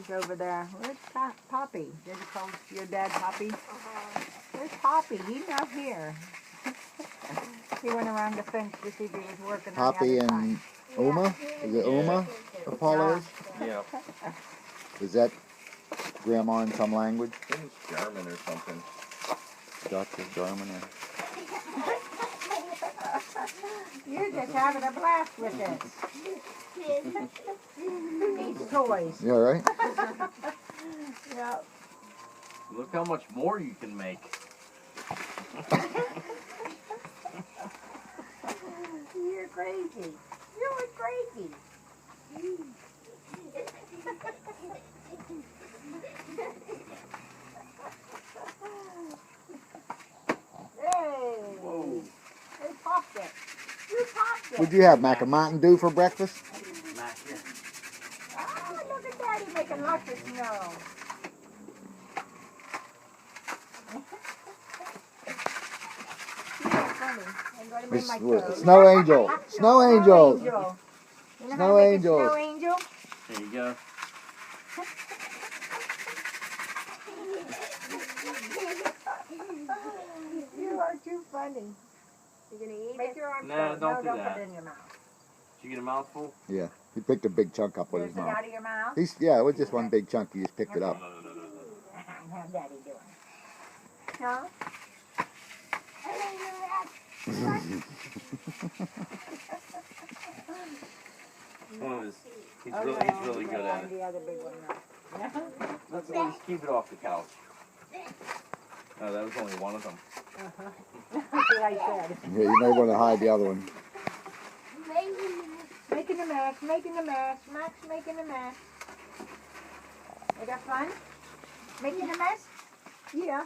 He's over there. Where's Poppy? Did you call your dad Poppy? Where's Poppy? He's not here. He went around the fence to see if he was working Poppy on the other and side. Uma? Is it Uma? Apollo's? Yeah. Is that grandma in some language? I think it's German or something. Dutch or German or... You're just having a blast with this. Who needs toys? Yeah, right? Yeah. Look how much more you can make. You're crazy. You're crazy. Hey. Whoa. They popped it. You popped it. What'd you have, mac and Mountain Dew for breakfast? Mac here. Oh, look at Daddy making lots of snow. You're funny. I'm going to make my toes. Snow angel. Snow angel. You know Snow how to make a angels. snow angel? There you go. You are too funny. You gonna eat Make your arms Nah, don't do don't that. put it in your mouth. Did you get a mouthful? Yeah, he picked a big chunk up with Is his it mouth. out of your mouth? Yeah, it was just one big chunk. He just picked it up. How's Daddy doing? No? He's really good at it. The other big one now. Let's just keep it off the couch. Oh, that was only one of them. That's what I said. Yeah, you may want to hide the other one. Making a mess, making a mess. Max making a mess. You got fun? Making a mess? Yeah.